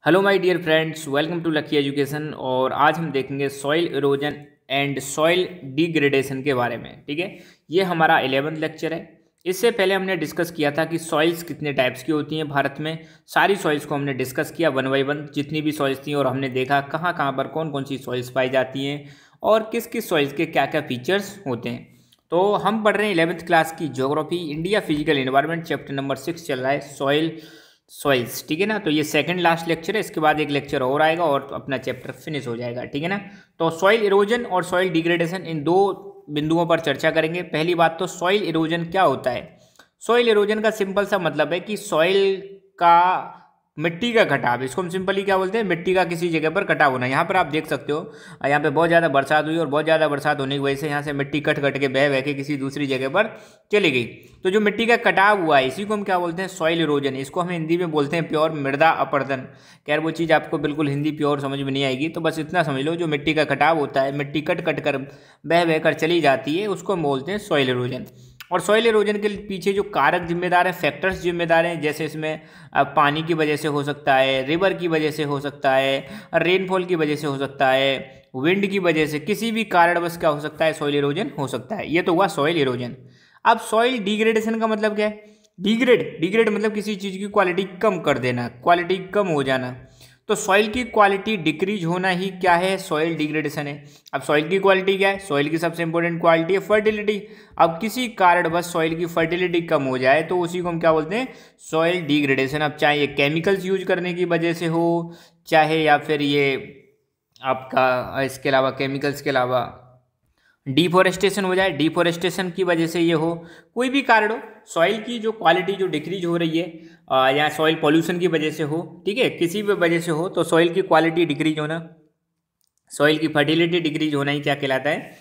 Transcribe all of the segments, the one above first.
Hello my dear friends, welcome to Lucky Education. और आज हम देखेंगे soil erosion and soil degradation के बारे में। ठीक है, ये हमारा 11th लेक्चर है। इससे पहले हमने डिस्कस किया था कि सॉइल्स कितने टाइप्स की होती हैं भारत में। सारी सॉइल्स को हमने डिस्कस किया वन बाई वन, जितनी भी सॉइल्स थी, और हमने देखा कहाँ कहाँ पर कौन कौन सी सॉइल्स पाई जाती हैं और किस किस सॉइल्स के क्या क्या फीचर्स होते हैं। तो हम पढ़ रहे हैं 11th क्लास की geography, India physical environment, chapter number 6 चल रहा है, सॉइल्स। ठीक है ना। तो ये सेकंड लास्ट लेक्चर है, इसके बाद एक लेक्चर और आएगा और अपना चैप्टर फिनिश हो जाएगा। ठीक है ना। तो सॉइल इरोजन और सॉइल डिग्रेडेशन, इन दो बिंदुओं पर चर्चा करेंगे। पहली बात तो सॉइल इरोजन क्या होता है। सॉइल इरोजन का सिंपल सा मतलब है कि सॉइल का, मिट्टी का कटाव, इसको हम सिंपली क्या बोलते हैं, मिट्टी का किसी जगह पर कटाव होना। यहाँ पर आप देख सकते हो, यहाँ पे बहुत ज़्यादा बरसात हुई और बहुत ज़्यादा बरसात होने की वजह से यहाँ से मिट्टी कट कट के बह बह के किसी दूसरी जगह पर चली गई। तो जो मिट्टी का कटाव हुआ है, इसी को हम क्या बोलते हैं, सॉइल इरोजन। इसको हम हिंदी में बोलते हैं प्योर मृदा अपरदन। खैर वो चीज़ आपको बिल्कुल हिंदी प्योर समझ में नहीं आएगी, तो बस इतना समझ लो, जो मिट्टी का कटाव होता है, मिट्टी कट कट कर बह बह कर चली जाती है, उसको हम बोलते हैं सॉइल इरोजन। और सॉइल इरोजन के पीछे जो कारक जिम्मेदार हैं, फैक्टर्स जिम्मेदार हैं, जैसे इसमें पानी की वजह से हो सकता है, रिवर की वजह से हो सकता है, रेनफॉल की वजह से हो सकता है, विंड की वजह से, किसी भी कारणवश क्या हो सकता है, सॉइल इरोजन हो सकता है। ये तो हुआ सॉइल इरोजन। अब सॉइल डिग्रेडेशन का मतलब क्या है। डिग्रेड मतलब किसी चीज़ की क्वालिटी कम कर देना, क्वालिटी कम हो जाना। तो सॉइल की क्वालिटी डिक्रीज होना ही क्या है, सॉइल डिग्रेडेशन है। अब सॉइल की क्वालिटी क्या है, सॉइल की सबसे इंपॉर्टेंट क्वालिटी है फर्टिलिटी। अब किसी कारणवश सॉइल की फर्टिलिटी कम हो जाए तो उसी को हम क्या बोलते हैं, सॉइल डिग्रेडेशन। अब चाहे ये केमिकल्स यूज करने की वजह से हो, चाहे या फिर ये आपका इसके अलावा, केमिकल्स के अलावा डिफोरेस्टेशन हो जाए, डिफोरेस्टेशन की वजह से ये हो, कोई भी कारण हो, सॉइल की जो क्वालिटी जो डिक्रीज हो रही है या सॉइल पॉल्यूशन की वजह से हो, ठीक है, किसी भी वजह से हो, तो सॉइल की क्वालिटी डिक्रीज होना, सॉइल की फर्टिलिटी डिक्रीज होना ही क्या कहलाता है,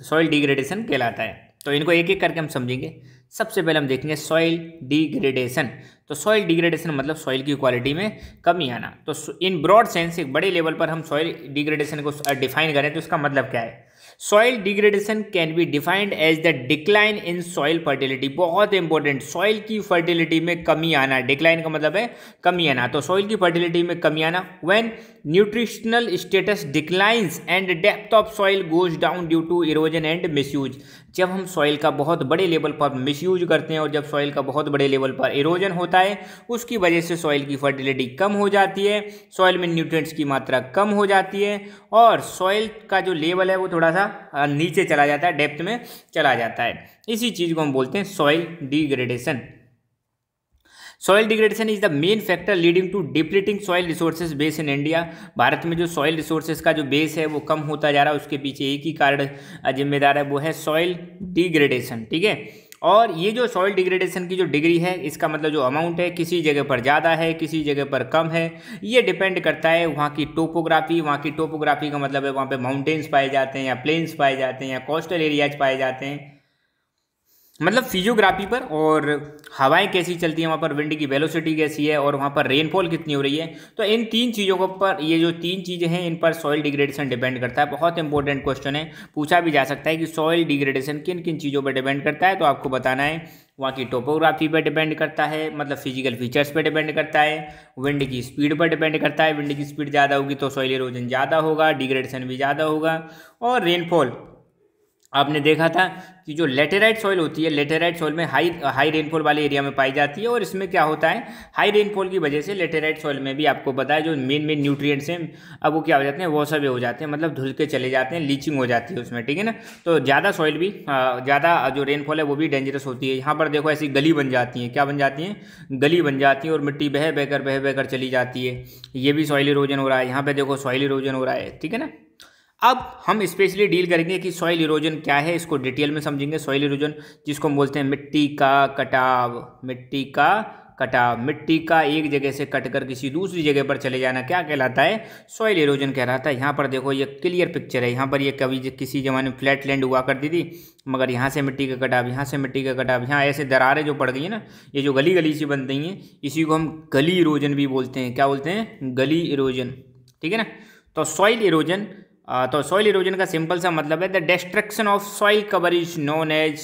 सॉइल डिग्रेडेशन कहलाता है। तो इनको एक एक करके हम समझेंगे। सबसे पहले हम देखेंगे सॉइल डिग्रेडेशन। तो सॉइल डिग्रेडेशन मतलब सॉइल की क्वालिटी में कमी आना। तो इन ब्रॉड सेंस, एक बड़े लेवल पर हम सॉइल डिग्रेडेशन को डिफाइन करें तो इसका मतलब क्या है। Soil degradation can be defined as the decline in soil fertility. बहुत इंपॉर्टेंट, सॉइल की फर्टिलिटी में कमी आना। डिक्लाइन का मतलब है कमी आना। तो सॉइल की फर्टिलिटी में कमी आना when nutritional status declines and depth of soil goes down due to erosion and misuse. जब हम सॉइल का बहुत बड़े लेवल पर मिसयूज करते हैं और जब सॉइल का बहुत बड़े लेवल पर इरोजन होता है, उसकी वजह से सॉइल की फर्टिलिटी कम हो जाती है, सॉइल में न्यूट्रिएंट्स की मात्रा कम हो जाती है और सॉइल का जो लेवल है वो थोड़ा सा नीचे चला जाता है, डेप्थ में चला जाता है। इसी चीज़ को हम बोलते हैं soil degradation. Soil degradation is the main factor leading to depleting soil resources base in India. Bharat में जो सॉइल रिसोर्सेज का जो बेस है वो कम होता जा रहा है, उसके पीछे एक ही कारण जिम्मेदार है, वो है सॉइल डिग्रेडेशन। ठीक है। और ये जो सॉइल डिग्रेडेशन की जो डिग्री है, इसका मतलब जो अमाउंट है, किसी जगह पर ज़्यादा है, किसी जगह पर कम है, ये डिपेंड करता है वहाँ की टोपोग्राफी। वहाँ की टोपोग्राफी का मतलब है वहाँ पे माउंटेन्स पाए जाते हैं या प्लेन्स पाए जाते हैं या कोस्टल एरियाज पाए जाते हैं, मतलब फिजियोग्राफी पर। और हवाएं कैसी चलती हैं वहाँ पर, विंड की वेलोसिटी कैसी है और वहाँ पर रेनफॉल कितनी हो रही है। तो इन तीन चीज़ों के ऊपर, ये जो तीन चीज़ें हैं, इन पर सॉइल डिग्रेडेशन डिपेंड करता है। बहुत इंपॉर्टेंट क्वेश्चन है, पूछा भी जा सकता है कि सॉइल डिग्रेडेशन किन किन चीज़ों पर डिपेंड करता है। तो आपको बताना है वहाँ की टोपोग्राफी पर डिपेंड करता है, मतलब फिजिकल फीचर्स पर डिपेंड करता है, विंड की स्पीड पर डिपेंड करता है। विंड की स्पीड ज़्यादा होगी तो सॉइल इरोजन ज़्यादा होगा, डिग्रेडेशन भी ज़्यादा होगा। और रेनफॉल, आपने देखा था कि जो लेटेराइट सॉइल होती है, लेटेराइट सॉइल में हाई रेनफॉल वाले एरिया में पाई जाती है। और इसमें क्या होता है, हाई रेनफॉल की वजह से लेटेराइट सॉइल में भी आपको पता है जो मेन न्यूट्रिएंट्स हैं, अब वो क्या हो जाते हैं, वो सब हो जाते हैं, मतलब धुल के चले जाते हैं, लीचिंग हो जाती है उसमें। ठीक है ना। तो ज़्यादा सॉइल भी, ज़्यादा जो रेनफॉल है वो भी डेंजरस होती है। यहाँ पर देखो ऐसी गली बन जाती है, क्या बन जाती हैं, गली बन जाती है और मिट्टी बह बहकर चली जाती है। ये भी सॉइल इरोजन हो रहा है। यहाँ पर देखो सॉइल इरोजन हो रहा है। ठीक है ना। अब हम स्पेशली डील करेंगे कि सॉइल इरोजन क्या है, इसको डिटेल में समझेंगे। सॉइल इरोजन जिसको हम बोलते हैं मिट्टी का कटाव, मिट्टी का कटाव, मिट्टी का एक जगह से कटकर किसी दूसरी जगह पर चले जाना क्या कहलाता है, सॉइल इरोजन कहलाता है। यहाँ पर देखो ये क्लियर पिक्चर है। यहाँ पर ये कभी किसी ज़माने में फ्लैट लैंड हुआ करती थी, मगर यहाँ से मिट्टी का कटाव, यहाँ से मिट्टी का कटाव, यहाँ ऐसे दरारें जो पड़ गई है ना, ये जो गली गली सी बन गई हैं, इसी को हम गली इरोजन भी बोलते हैं। क्या बोलते हैं, गली इरोजन। ठीक है ना। तो सॉइल इरोजन, तो सॉइल इरोजन का सिंपल सा मतलब है the destruction of soil cover is known as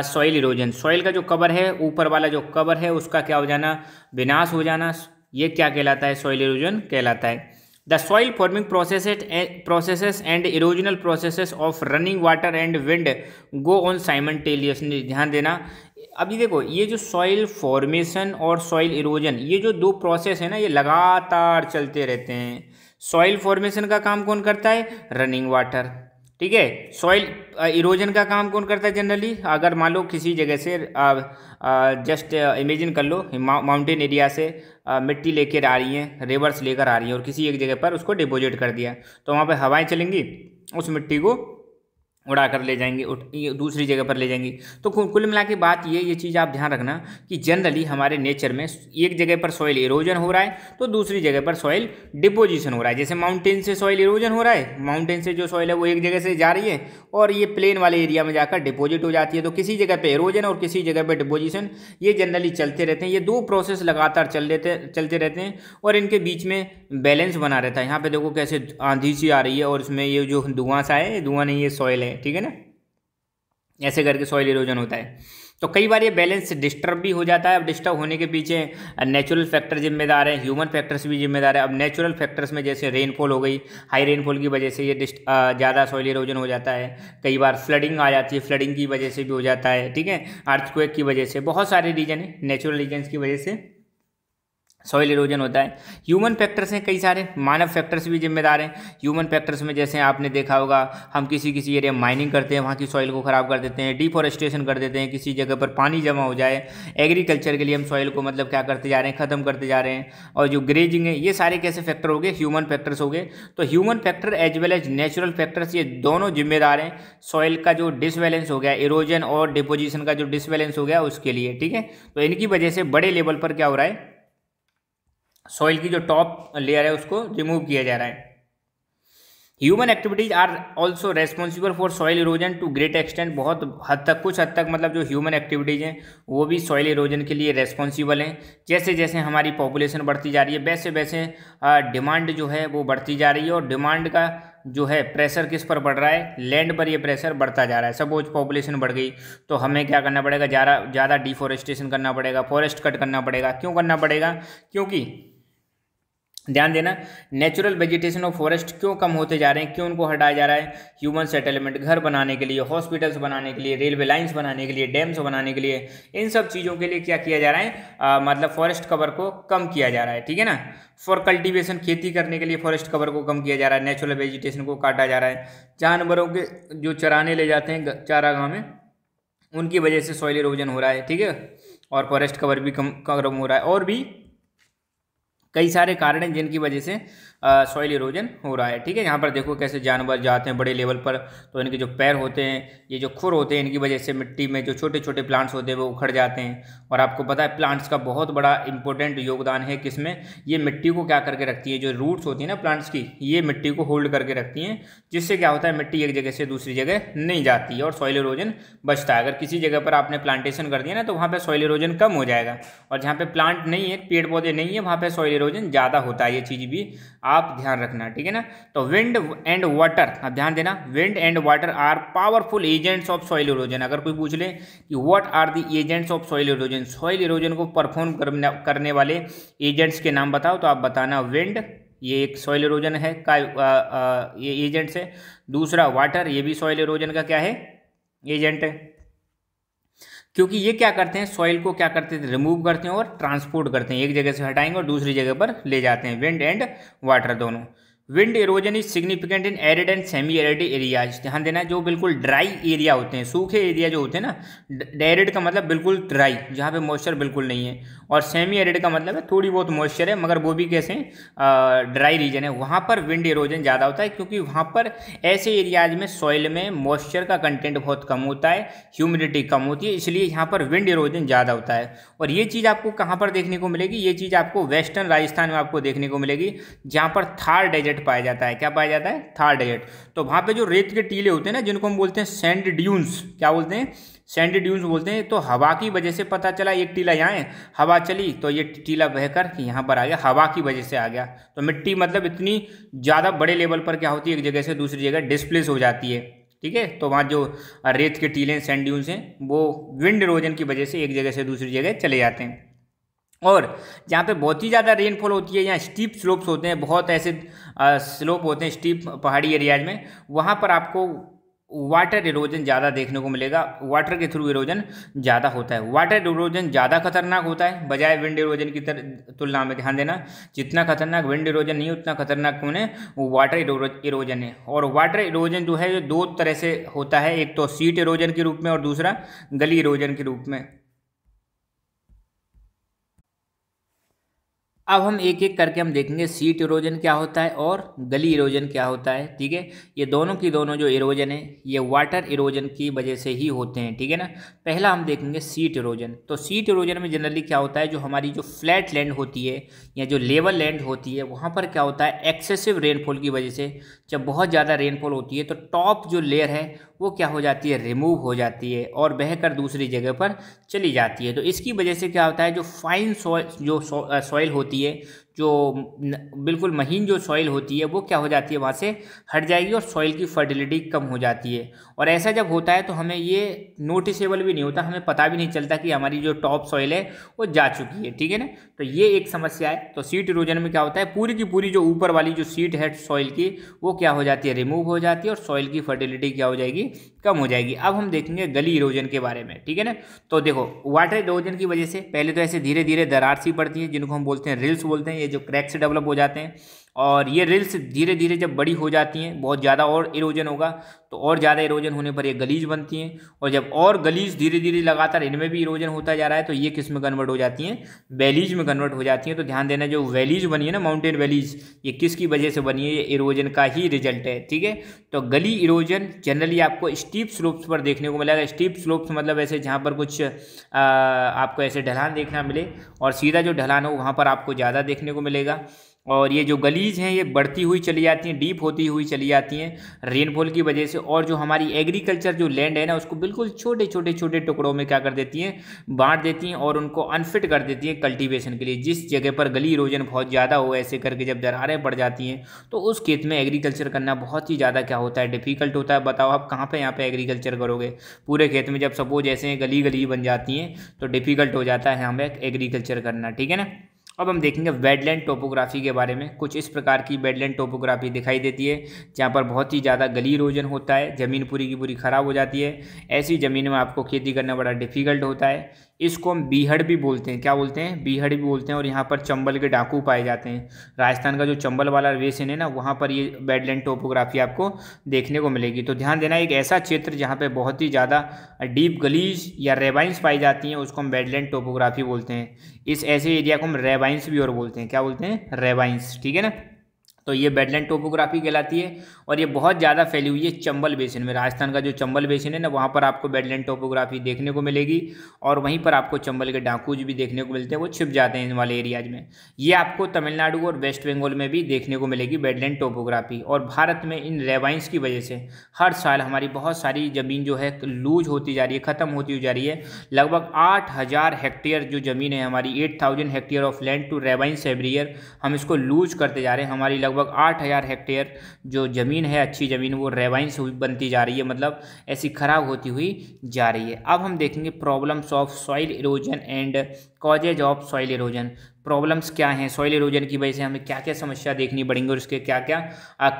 soil erosion. Soil का जो कवर है, ऊपर वाला जो कवर है, उसका क्या हो जाना, विनाश हो जाना, ये क्या कहलाता है, सॉइल इरोजन कहलाता है। The soil forming processes and erosional processes of running water and wind go on simultaneously. ध्यान देना, अभी देखो ये जो सॉइल फॉर्मेशन और सॉइल इरोजन, ये जो दो प्रोसेस है ना, ये लगातार चलते रहते हैं। सॉइल फॉर्मेशन का काम कौन करता है, रनिंग वाटर, ठीक है। सॉइल इरोजन का काम कौन करता है जनरली, अगर मान लो किसी जगह से जस्ट इमेजिन कर लो माउंटेन एरिया से मिट्टी लेकर आ रही है, रिवर्स लेकर आ रही है और किसी एक जगह पर उसको डिपॉजिट कर दिया, तो वहाँ पे हवाएं चलेंगी, उस मिट्टी को उड़ा कर ले जाएंगे, दूसरी जगह पर ले जाएंगी। तो कुल मिला के बात ये चीज़ आप ध्यान रखना कि जनरली हमारे नेचर में एक जगह पर सॉइल इरोजन हो रहा है तो दूसरी जगह पर सॉइल डिपोजिशन हो रहा है। जैसे माउंटेन से सॉइल इरोजन हो रहा है, माउंटेन से जो सॉइल है वो एक जगह से जा रही है और ये प्लेन वाले एरिया में जाकर डिपोजिट हो जाती है। तो किसी जगह पर इरोजन और किसी जगह पर डिपोजिशन, ये जनरली चलते रहते हैं। ये दो प्रोसेस लगातार चलते रहते हैं और इनके बीच में बैलेंस बना रहता है। यहाँ पे देखो कैसे आंधी सी आ रही है और उसमें ये जो धुआं सा है, धुआं नहीं, ये सॉइल है, ठीक है ना। ऐसे करके सॉइल इरोजन होता है। तो कई बार ये बैलेंस डिस्टर्ब भी हो जाता है। अब डिस्टर्ब होने के पीछे नेचुरल फैक्टर जिम्मेदार है, ह्यूमन फैक्टर्स भी जिम्मेदार है। अब नेचुरल फैक्टर्स में जैसे रेनफॉल हो गई, हाई रेनफॉल की वजह से ये ज़्यादा सॉइल इरोजन हो जाता है। कई बार फ्लडिंग आ जाती है, फ्लडिंग की वजह से भी हो जाता है, ठीक है। अर्थक्वेक की वजह से, बहुत सारे रीजन है, नेचुरल रीजन्स की वजह से सॉइल इरोजन होता है। ह्यूमन फैक्टर्स हैं कई सारे, मानव फैक्टर्स भी जिम्मेदार हैं। ह्यूमन फैक्टर्स में जैसे आपने देखा होगा, हम किसी एरिया में माइनिंग करते हैं, वहाँ की सॉइल को ख़राब कर देते हैं, डिफॉरेस्टेशन कर देते हैं, किसी जगह पर पानी जमा हो जाए, एग्रीकल्चर के लिए हम सॉइल को मतलब क्या करते जा रहे हैं, ख़त्म करते जा रहे हैं। और जो ग्रेजिंग है, ये सारे कैसे फैक्टर हो गए, ह्यूमन फैक्टर्स हो गए। तो human factor as well as natural factors, ये दोनों जिम्मेदार हैं सॉइल का जो डिसबैलेंस हो गया, इरोजन और डिपोजिशन का जो डिसबैलेंस हो गया उसके लिए, ठीक है। तो इनकी वजह से बड़े लेवल पर क्या हो रहा है, सॉइल की जो टॉप लेयर है उसको रिमूव किया जा रहा है। Human activities are also responsible for soil erosion to great extent. बहुत हद तक, कुछ हद तक मतलब जो ह्यूमन एक्टिविटीज़ हैं वो भी सॉइल इरोजन के लिए रेस्पॉन्सिबल हैं। जैसे जैसे हमारी पॉपुलेशन बढ़ती जा रही है वैसे वैसे डिमांड जो है वो बढ़ती जा रही है और डिमांड का जो है प्रेशर किस पर बढ़ रहा है, लैंड पर ये प्रेशर बढ़ता जा रहा है। सपोज पॉपुलेशन बढ़ गई तो हमें क्या करना पड़ेगा, ज़्यादा डिफॉरेस्टेशन करना पड़ेगा, फॉरेस्ट कट करना पड़ेगा। क्यों करना पड़ेगा, क्योंकि ध्यान देना, नेचुरल वेजिटेशन और फॉरेस्ट क्यों कम होते जा रहे हैं, क्यों उनको हटाया जा रहा है, ह्यूमन सेटलमेंट, घर बनाने के लिए, हॉस्पिटल्स बनाने के लिए, रेलवे लाइंस बनाने के लिए, डैम्स बनाने के लिए, इन सब चीज़ों के लिए क्या किया जा रहा है, मतलब फॉरेस्ट कवर को कम किया जा रहा है, ठीक है ना। फॉर कल्टीवेशन, खेती करने के लिए फॉरेस्ट कवर को कम किया जा रहा है, नेचुरल वेजिटेशन को काटा जा रहा है। जानवरों के जो चराने ले जाते हैं चारागाह में, उनकी वजह से सॉइल इरोजन हो रहा है, ठीक है, और फॉरेस्ट कवर भी कम हो रहा है। और भी कई सारे कारण हैं जिनकी वजह से सॉइल इरोजन हो रहा है, ठीक है। यहाँ पर देखो कैसे जानवर जाते हैं बड़े लेवल पर, तो इनके जो पैर होते हैं, ये जो खुर होते हैं, इनकी वजह से मिट्टी में जो छोटे छोटे प्लांट्स होते हैं वो उखड़ जाते हैं। और आपको पता है प्लांट्स का बहुत बड़ा इंपॉर्टेंट योगदान है किसमें, ये मिट्टी को क्या करके रखती है, जो रूट्स होती है ना प्लांट्स की, ये मिट्टी को होल्ड करके रखती हैं, जिससे क्या होता है मिट्टी एक जगह से दूसरी जगह नहीं जाती है और सॉइल इरोजन बचता है। अगर किसी जगह पर आपने प्लांटेशन कर दिया ना तो वहाँ पर सॉइल इरोजन कम हो जाएगा, और जहाँ पर प्लांट नहीं है, पेड़ पौधे नहीं है, वहाँ पर सॉइल इरोजन ज़्यादा होता है। ये चीज़ भी आप ध्यान रखना, ठीक है ना। तो विंड एंड वाटर, अब ध्यान देना, wind and water are powerful agents of soil erosion. अगर कोई पूछ ले कि what are the agents of soil erosion, soil erosion को परफॉर्म करने वाले एजेंट्स के नाम बताओ, तो आप बताना विंड, ये एक सॉइल इरोजन है का ये एजेंट्स है। दूसरा वाटर, ये भी सॉइल इरोजन का क्या है, एजेंट है, क्योंकि ये क्या करते हैं, सॉइल को क्या करते हैं, रिमूव करते हैं और ट्रांसपोर्ट करते हैं, एक जगह से हटाएंगे और दूसरी जगह पर ले जाते हैं, विंड एंड वाटर दोनों। Wind erosion is significant in arid and semi arid areas. ध्यान देना, जो बिल्कुल ड्राई एरिया होते हैं, सूखे एरिया जो होते हैं ना, एरिड का मतलब बिल्कुल ड्राई, जहाँ पे मॉइस्चर बिल्कुल नहीं है, और सेमी एरिड का मतलब है थोड़ी बहुत मॉइस्चर है मगर वो भी कैसे ड्राई रीजन है, वहाँ पर विंड इरोजन ज़्यादा होता है, क्योंकि वहाँ पर ऐसे एरियाज में सॉइल में मॉइस्चर का कंटेंट बहुत कम होता है, ह्यूमिडिटी कम होती है, इसलिए यहाँ पर विंड इरोजन ज़्यादा होता है। और ये चीज़ आपको कहाँ पर देखने को मिलेगी, ये चीज़ आपको वेस्टर्न राजस्थान में आपको देखने को मिलेगी, जहाँ पर थार डेजर्ट पाया जाता है। क्या पाया जाता है, थार डेजर्ट। तो वहाँ पे जो रेत के टीले होते हैं ना, जिनको हम बोलते हैं सैंड ड्यून्स, क्या बोलते हैं, सैंड ड्यून्स बोलते हैं। तो हवा की वजह से पता चला एक टीला यहाँ है, हवा चली तो ये टीला बहकर यहाँ पर आ गया, हवा की वजह से आ गया। तो मिट्टी मतलब इतनी ज़्यादा बड़े लेवल पर क्या होती है, एक जगह से दूसरी जगह डिस्प्लेस हो जाती है, ठीक है। तो वहाँ जो रेत के टीले सैंड ड्यून्स हैं वो विंड इरोजन की वजह से एक जगह से दूसरी जगह चले जाते हैं। और जहाँ पे बहुत ही ज़्यादा रेनफॉल होती है, यहाँ स्टीप स्लोप्स होते हैं, बहुत ऐसे स्लोप होते हैं स्टीप पहाड़ी एरियाज में, वहाँ पर आपको वाटर इरोजन ज़्यादा देखने को मिलेगा। वाटर के थ्रू इरोजन ज़्यादा होता है। वाटर इरोजन ज़्यादा खतरनाक होता है बजाय विंड इरोजन की तुलना में। ध्यान देना, जितना खतरनाक विंड इरोजन नहीं उतना खतरनाक कौन है, वो वाटर इरोजन है। और वाटर इरोजन जो है ये दो तरह से होता है, एक तो सीट इरोजन के रूप में और दूसरा गली इरोजन के रूप में। अब हम एक एक करके हम देखेंगे सीट इरोजन क्या होता है और गली इरोजन क्या होता है। ठीक है, ये दोनों की दोनों जो इरोजन है ये वाटर इरोजन की वजह से ही होते हैं। ठीक है ना। पहला हम देखेंगे सीट इरोजन। तो सीट इरोजन में जनरली क्या होता है, जो हमारी जो फ्लैट लैंड होती है या जो लेवल लैंड होती है वहाँ पर क्या होता है, एक्सेसिव रेनफॉल की वजह से जब बहुत ज़्यादा रेनफॉल होती है तो टॉप जो लेयर है वो क्या हो जाती है, रिमूव हो जाती है और बहकर दूसरी जगह पर चली जाती है। तो इसकी वजह से क्या होता है, जो फाइन सॉइल जो सॉइल होती है, जो बिल्कुल महीन जो सॉइल होती है वो क्या हो जाती है, वहाँ से हट जाएगी और सॉइल की फर्टिलिटी कम हो जाती है। और ऐसा जब होता है तो हमें ये नोटिसेबल भी नहीं होता, हमें पता भी नहीं चलता कि हमारी जो टॉप सॉइल है वो जा चुकी है। ठीक है ना। तो ये एक समस्या है। तो सीट इरोजन में क्या होता है, पूरी की पूरी जो ऊपर वाली जो सीट है सॉइल की वो क्या हो जाती है, रिमूव हो जाती है और सॉइल की फर्टिलिटी क्या हो जाएगी, कम हो जाएगी। अब हम देखेंगे गली इरोजन के बारे में। ठीक है ना। तो देखो, वाटर इरोजन की वजह से पहले तो ऐसे धीरे धीरे दरार सी पड़ती है जिनको हम बोलते हैं रिल्स बोलते हैं, ये जो क्रैक्स डेवलप हो जाते हैं। और ये रिल्स धीरे धीरे जब बड़ी हो जाती हैं, बहुत ज़्यादा और इरोजन होगा तो और ज़्यादा इरोजन होने पर ये गलीज बनती हैं। और जब और गलीज धीरे धीरे लगातार इनमें भी इरोजन होता जा रहा है तो ये किस में कन्वर्ट हो जाती हैं, वैलीज में कन्वर्ट हो जाती हैं। तो ध्यान देना, जो वैलीज बनी है ना, माउंटेन वैलीज, ये किसकी वजह से बनी है, ये इरोजन का ही रिजल्ट है। ठीक है। तो गली इरोजन जनरली आपको स्टीप स्लोप्स पर देखने को मिलेगा। स्टीप स्लोप्स मतलब ऐसे जहाँ पर कुछ आपको ऐसे ढलान देखना मिले और सीधा जो ढलान हो वहाँ पर आपको ज़्यादा देखने को मिलेगा। और ये जो गलीज हैं ये बढ़ती हुई चली जाती हैं, डीप होती हुई चली जाती हैं रेनफॉल की वजह से। और जो हमारी एग्रीकल्चर जो लैंड है ना, उसको बिल्कुल छोटे छोटे छोटे टुकड़ों में क्या कर देती हैं, बांट देती हैं और उनको अनफिट कर देती हैं कल्टीवेशन के लिए। जिस जगह पर गली इरोजन बहुत ज़्यादा हो, ऐसे करके जब दरारें पड़ जाती हैं तो उस खेत में एग्रीकल्चर करना बहुत ही ज़्यादा क्या होता है, डिफिकल्ट होता है। बताओ आप कहाँ पर यहाँ पर एग्रीकल्चर करोगे पूरे खेत में, जब सपोज ऐसे गली गली बन जाती हैं तो डिफिकल्ट हो जाता है हमें एग्रीकल्चर करना। ठीक है ना। अब हम देखेंगे वेडलैंड टोपोग्राफी के बारे में। कुछ इस प्रकार की वेडलैंड टोपोग्राफी दिखाई देती है जहाँ पर बहुत ही ज़्यादा गली इरोजन होता है, ज़मीन पूरी की पूरी ख़राब हो जाती है। ऐसी ज़मीन में आपको खेती करना बड़ा डिफिकल्ट होता है। इसको हम बीहड़ भी बोलते हैं। क्या बोलते हैं, बीहड़ भी बोलते हैं। और यहाँ पर चंबल के डाकू पाए जाते हैं। राजस्थान का जो चंबल वाला बेसिन है ना, वहाँ पर ये वेडलैंड टोपोग्राफी आपको देखने को मिलेगी। तो ध्यान देना, एक ऐसा क्षेत्र जहाँ पे बहुत ही ज़्यादा डीप गलीज या रेवाइंस पाई जाती हैं उसको हम वेडलैंड टोपोग्राफी बोलते हैं। इस ऐसे एरिया को हम रेवाइंस भी और बोलते हैं। क्या बोलते हैं, रेवाइंस। ठीक है ना। तो ये वेडलैंड टोपोग्राफी कहलाती है और ये बहुत ज़्यादा फैली हुई है चंबल बेसिन में। राजस्थान का जो चंबल बेसिन है ना, वहाँ पर आपको वेडलैंड टोपोग्राफी देखने को मिलेगी। और वहीं पर आपको चंबल के डाकूज भी देखने को मिलते हैं, वो छिप जाते हैं इन वाले एरियाज में। ये आपको तमिलनाडु और वेस्ट बंगाल में भी देखने को मिलेगी वेडलैंड टोपोग्राफी। और भारत में इन रेवाइंस की वजह से हर साल हमारी बहुत सारी ज़मीन जो है लूज होती जा रही है, ख़त्म होती जा रही है। लगभग 8000 हेक्टेयर जो ज़मीन है हमारी, 8000 hectare of land to ravines every year, हम इसको लूज करते जा रहे हैं। हमारी लगभग 8000 हेक्टेयर जो ज़मीन है, अच्छी ज़मीन, वो रेवाइंस बनती जा रही है, मतलब ऐसी खराब होती हुई जा रही है। अब हम देखेंगे problems of soil erosion and causes of soil erosion. Problems क्या हैं सॉइल इरोजन की वजह से, हमें क्या क्या समस्या देखनी पड़ेंगी और इसके क्या क्या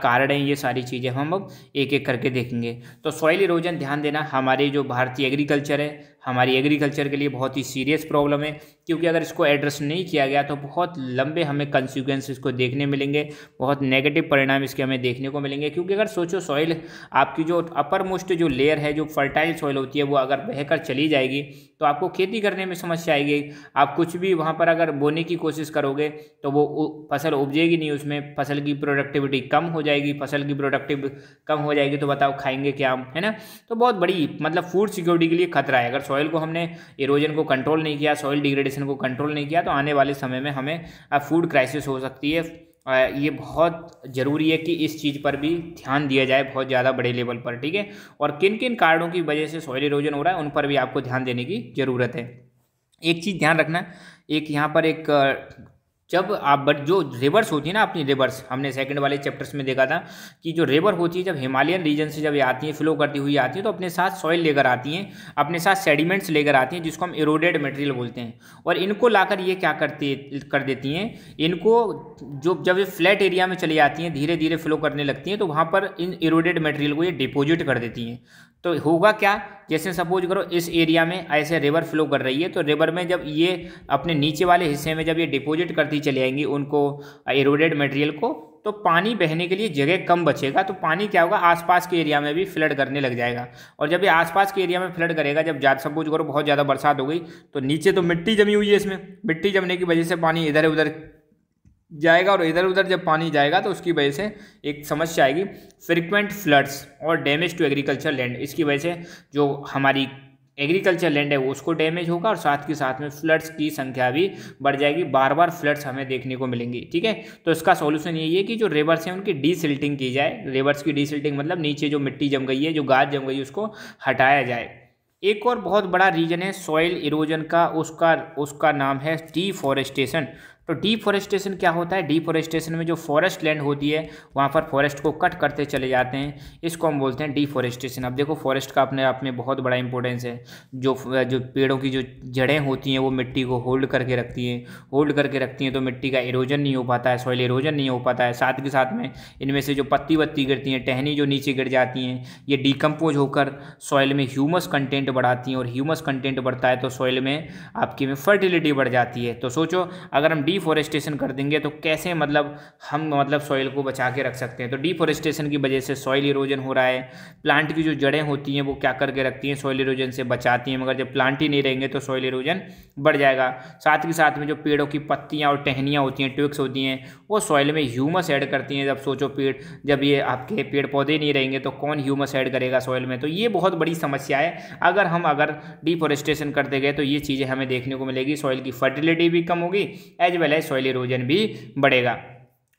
कारण हैं, ये सारी चीज़ें हम अब एक एक करके देखेंगे। तो सॉइल इरोजन, ध्यान देना, हमारे जो भारतीय एग्रीकल्चर है, हमारी एग्रीकल्चर के लिए बहुत ही सीरियस प्रॉब्लम है। क्योंकि अगर इसको एड्रेस नहीं किया गया तो बहुत लंबे हमें कंसिक्वेंस इसको देखने मिलेंगे, बहुत नेगेटिव परिणाम इसके हमें देखने को मिलेंगे। क्योंकि अगर सोचो, सॉइल आपकी जो अपर मोस्ट जो लेयर है, जो फर्टाइल सॉइल होती है, वो अगर बहकर चली जाएगी तो आपको खेती करने में समस्या आएगी। आप कुछ भी वहाँ पर अगर बोने की कोशिश करोगे तो वो फसल उपजेगी नहीं, उसमें फसल की प्रोडक्टिविटी कम हो जाएगी। फसल की प्रोडक्टिव कम हो जाएगी तो बताओ खाएंगे क्या हम, है ना। तो बहुत बड़ी मतलब फूड सिक्योरिटी के लिए खतरा है। अगर सॉइल को हमने इरोजन को कंट्रोल नहीं किया, सॉइल डिग्रेडेशन को कंट्रोल नहीं किया, तो आने वाले समय में हमें फूड क्राइसिस हो सकती है। ये बहुत ज़रूरी है कि इस चीज़ पर भी ध्यान दिया जाए बहुत ज़्यादा बड़े लेवल पर। ठीक है। और किन किन कारणों की वजह से सॉइल इरोजन हो रहा है उन पर भी आपको ध्यान देने की ज़रूरत है। एक चीज़ ध्यान रखना, एक यहाँ पर एक जब आप जो रिवर्स होती है ना, अपनी रिवर्स, हमने सेकंड वाले चैप्टर्स में देखा था कि जो रिवर होती है जब हिमालयन रीजन से जब ये आती है, फ्लो करती हुई आती है, तो अपने साथ सॉइल लेकर आती हैं, अपने साथ सेडिमेंट्स लेकर आती हैं, जिसको हम इरोडेड मटेरियल बोलते हैं। और इनको लाकर ये क्या कर देती हैं, इनको जब ये फ्लैट एरिया में चली जाती हैं, धीरे धीरे फ्लो करने लगती हैं, तो वहाँ पर इन इरोडेड मटेरियल को ये डिपोजिट कर देती हैं। तो होगा क्या, जैसे सपोज करो इस एरिया में ऐसे रिवर फ्लो कर रही है, तो रिवर में जब ये अपने नीचे वाले हिस्से में जब ये डिपॉजिट करती चली आएंगी उनको एरोडेड मटेरियल को, तो पानी बहने के लिए जगह कम बचेगा। तो पानी क्या होगा, आसपास के एरिया में भी फ्लड करने लग जाएगा। और जब ये आसपास के एरिया में फ्लड करेगा, जब ज़्यादा सपोज करो बहुत ज़्यादा बरसात हो गई, तो नीचे तो मिट्टी जमी हुई है, इसमें मिट्टी जमने की वजह से पानी इधर उधर जाएगा, और इधर उधर जब पानी जाएगा तो उसकी वजह से एक समस्या आएगी, फ्रिक्वेंट फ्लड्स और डैमेज टू एग्रीकल्चर लैंड। इसकी वजह से जो हमारी एग्रीकल्चर लैंड है उसको डैमेज होगा, और साथ के साथ में फ्लड्स की संख्या भी बढ़ जाएगी, बार बार फ्लड्स हमें देखने को मिलेंगी। ठीक है, तो इसका सॉल्यूशन यही है कि जो रिवर्स हैं उनकी डीसिल्टिंग की जाए। रिवर्स की डीसिल्टिंग मतलब नीचे जो मिट्टी जम गई है, जो गाद जम गई है, उसको हटाया जाए। एक और बहुत बड़ा रीजन है सॉइल इरोजन का, उसका नाम है डीफॉरेस्टेशन। तो डीफॉरेस्टेशन क्या होता है, डीफॉरेस्टेशन में जो फॉरेस्ट लैंड होती है वहाँ पर फॉरेस्ट को कट करते चले जाते हैं, इसको हम बोलते हैं डीफॉरेस्टेशन। अब देखो फॉरेस्ट का अपने आप में बहुत बड़ा इंपॉर्टेंस है। जो पेड़ों की जो जड़ें होती हैं वो मिट्टी को होल्ड करके रखती हैं, तो मिट्टी का इरोजन नहीं हो पाता है, सॉइल इरोजन नहीं हो पाता है। साथ के साथ में इनमें से जो पत्ती वत्ती गिरती हैं, टहनी जो नीचे गिर जाती हैं, ये डिकम्पोज होकर सॉइल में ह्यूमस कंटेंट बढ़ाती हैं, और ह्यूमस कंटेंट बढ़ता है तो सॉइल में आपकी में फर्टिलिटी बढ़ जाती है। तो सोचो अगर हम डिफॉरेस्टेशन कर देंगे तो कैसे हम सॉइल को बचा के रख सकते हैं। तो डिफॉरेस्टेशन की वजह से सॉइल इरोजन हो रहा है। प्लांट की जो जड़ें होती हैं वो क्या करके रखती हैं, सॉइल इरोजन से बचाती हैं, मगर जब प्लांट ही नहीं रहेंगे तो सॉइल इरोजन बढ़ जाएगा। साथ ही साथ में जो पेड़ों की पत्तियां और टहनियाँ होती हैं, ट्विग्स होती हैं, वो सॉइल में ह्यूमस ऐड करती हैं। जब सोचो जब ये आपके पेड़ पौधे नहीं रहेंगे तो कौन ह्यूमस ऐड करेगा सॉइल में। तो ये बहुत बड़ी समस्या है। अगर डिफॉरेस्टेशन करते गए तो ये चीज़ें हमें देखने को मिलेगी, सॉइल की फर्टिलिटी भी कम होगी, as well as soil erosion भी बढ़ेगा।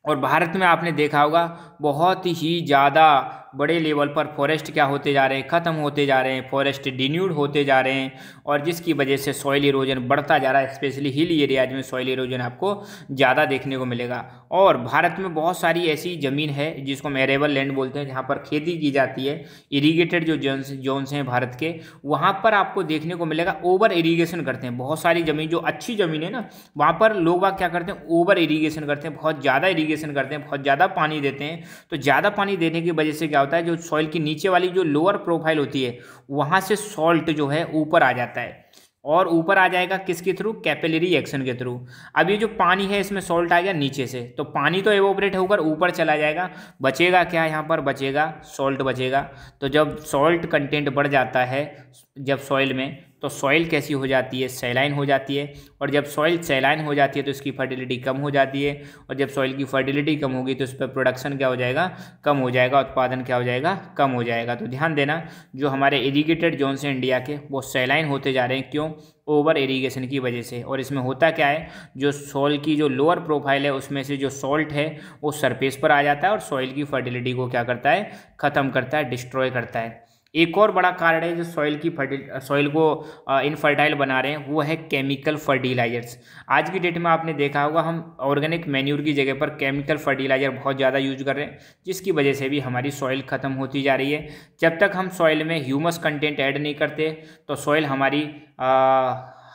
और भारत में आपने देखा होगा बहुत ही ज़्यादा बड़े लेवल पर फॉरेस्ट क्या होते जा रहे हैं, ख़त्म होते जा रहे हैं, फॉरेस्ट डिन्यूड होते जा रहे हैं, और जिसकी वजह से सॉइल इरोजन बढ़ता जा रहा है। स्पेशली हिल एरियाज में सॉइल इरोजन आपको ज़्यादा देखने को मिलेगा। और भारत में बहुत सारी ऐसी ज़मीन है जिसको हम एरेबल लैंड बोलते हैं, जहाँ पर खेती की जाती है। इरीगेटेड जो जोन्स हैं भारत के, वहाँ पर आपको देखने को मिलेगा ओवर इरीगेशन करते हैं। बहुत सारी ज़मीन जो अच्छी ज़मीन है ना, वहाँ पर लोग क्या करते हैं, ओवर इरीगेशन करते हैं, बहुत ज़्यादा इरीगेशन करते हैं, बहुत ज़्यादा पानी देते हैं। तो ज़्यादा पानी देने की वजह से क्या होता है, जो सॉइल की नीचे वाली जो लोअर प्रोफाइल होती है वहाँ से सॉल्ट जो है ऊपर आ जाता है, और ऊपर आ जाएगा किसके थ्रू, कैपिलरी एक्शन के थ्रू। अब ये जो पानी है इसमें सॉल्ट आ गया नीचे से, तो पानी तो एवोपरेट होकर ऊपर चला जाएगा, बचेगा क्या, यहाँ पर बचेगा सॉल्ट बचेगा। तो जब सॉल्ट कंटेंट बढ़ जाता है जब सॉइल में, तो सॉइल कैसी हो जाती है, सैलाइन हो जाती है। और जब सॉइल सैलाइन हो जाती है तो इसकी फर्टिलिटी कम हो जाती है, और जब सॉइल की फर्टिलिटी कम होगी तो इस पर प्रोडक्शन क्या हो जाएगा, कम हो जाएगा, उत्पादन क्या हो जाएगा, कम हो जाएगा। तो ध्यान देना, जो हमारे इरीगेटेड जोन्स हैं इंडिया के, वो सैलाइन होते जा रहे हैं। क्यों, ओवर इरीगेशन की वजह से। और इसमें होता क्या है, जो सॉइल की जो लोअर प्रोफाइल है उसमें से जो सॉल्ट है वो सरफेस पर आ जाता है, और सॉइल की फर्टिलिटी को क्या करता है, ख़त्म करता है, डिस्ट्रॉय करता है। एक और बड़ा कारण है जो सॉइल को इनफर्टाइल बना रहे हैं, वो है केमिकल फर्टिलाइजर्स। आज की डेट में आपने देखा होगा हम ऑर्गेनिक मैन्यूर की जगह पर केमिकल फर्टिलाइजर बहुत ज़्यादा यूज कर रहे हैं, जिसकी वजह से भी हमारी सॉइल ख़त्म होती जा रही है। जब तक हम सॉइल में ह्यूमस कंटेंट ऐड नहीं करते तो सॉइल हमारी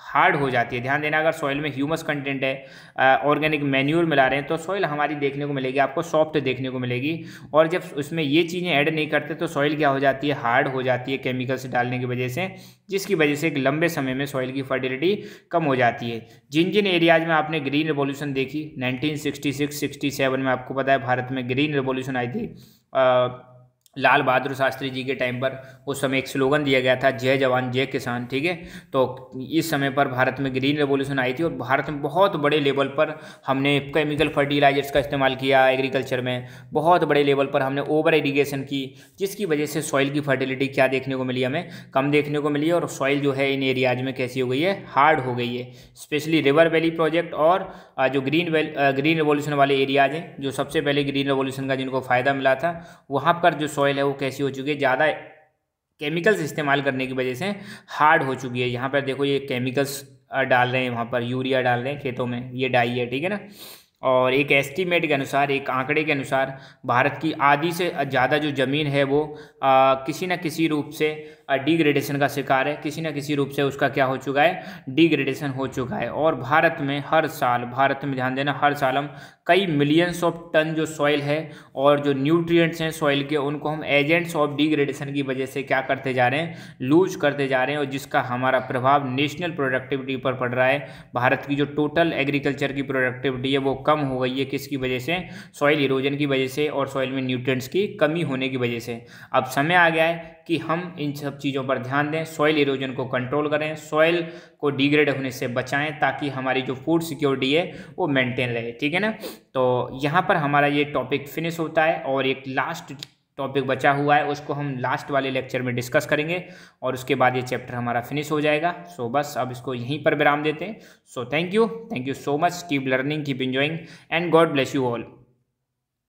हार्ड हो जाती है। ध्यान देना, अगर सॉइल में ह्यूमस कंटेंट है, ऑर्गेनिक मैन्यूर मिला रहे हैं, तो सॉइल हमारी देखने को मिलेगी, आपको सॉफ्ट देखने को मिलेगी। और जब उसमें ये चीज़ें ऐड नहीं करते तो सॉइल क्या हो जाती है, हार्ड हो जाती है केमिकल्स डालने की वजह से, जिसकी वजह से एक लंबे समय में सॉइल की फर्टिलिटी कम हो जाती है। जिन जिन एरियाज में आपने ग्रीन रिवॉल्यूशन देखी 1966-67 में, आपको पता है भारत में ग्रीन रिवॉल्यूशन आई थी, लाल बहादुर शास्त्री जी के टाइम पर। उस समय एक स्लोगन दिया गया था, जय जवान जय किसान। ठीक है, तो इस समय पर भारत में ग्रीन रेवोल्यूशन आई थी, और भारत में बहुत बड़े लेवल पर हमने केमिकल फर्टिलाइजर्स का इस्तेमाल किया एग्रीकल्चर में, बहुत बड़े लेवल पर हमने ओवर इरीगेशन की, जिसकी वजह से सॉइल की फर्टिलिटी क्या देखने को मिली, हमें कम देखने को मिली है। और सॉइल जो है इन एरियाज में कैसी हो गई है, हार्ड हो गई है। स्पेशली रिवर वैली प्रोजेक्ट और जो ग्रीन रेवोल्यूशन वाले एरियाज हैं, जो सबसे पहले ग्रीन रेवोल्यूशन का जिनको फ़ायदा मिला था, वहाँ पर जो सॉइल है वो कैसी हो चुकी है, ज़्यादा केमिकल्स इस्तेमाल करने की वजह से हार्ड हो चुकी है। यहाँ पर देखो ये केमिकल्स डाल रहे हैं, वहाँ पर यूरिया डाल रहे हैं खेतों में, ये डाई है, ठीक है ना। और एक एस्टीमेट के अनुसार, एक आंकड़े के अनुसार, भारत की आधी से ज़्यादा जो ज़मीन है वो किसी न किसी रूप से डिग्रेडेशन का शिकार है, किसी न किसी रूप से उसका क्या हो चुका है, डिग्रेडेशन हो चुका है। और भारत में हर साल, भारत में ध्यान देना, हर साल हम कई मिलियंस ऑफ टन जो सॉइल है और जो न्यूट्रिएंट्स हैं सॉइल के, उनको हम एजेंट्स ऑफ डिग्रेडेशन की वजह से क्या करते जा रहे हैं, लूज करते जा रहे हैं, और जिसका हमारा प्रभाव नेशनल प्रोडक्टिविटी पर पड़ रहा है। भारत की जो टोटल एग्रीकल्चर की प्रोडक्टिविटी है वो कम हो गई है, किसकी वजह से, सॉइल इरोजन की वजह से और सॉइल में न्यूट्रिएंट्स की कमी होने की वजह से। अब समय आ गया है कि हम इन सब चीज़ों पर ध्यान दें, सॉइल इरोजन को कंट्रोल करें, सॉइल को डिग्रेड होने से बचाएं, ताकि हमारी जो फूड सिक्योरिटी है वो मेंटेन रहे, ठीक है ना। तो यहाँ पर हमारा ये टॉपिक फिनिश होता है और एक लास्ट टॉपिक बचा हुआ है, उसको हम लास्ट वाले लेक्चर में डिस्कस करेंगे और उसके बाद ये चैप्टर हमारा फिनिश हो जाएगा। सो बस अब इसको यहीं पर विराम देते हैं। So thank you so much, keep learning, keep enjoying, and God bless you all.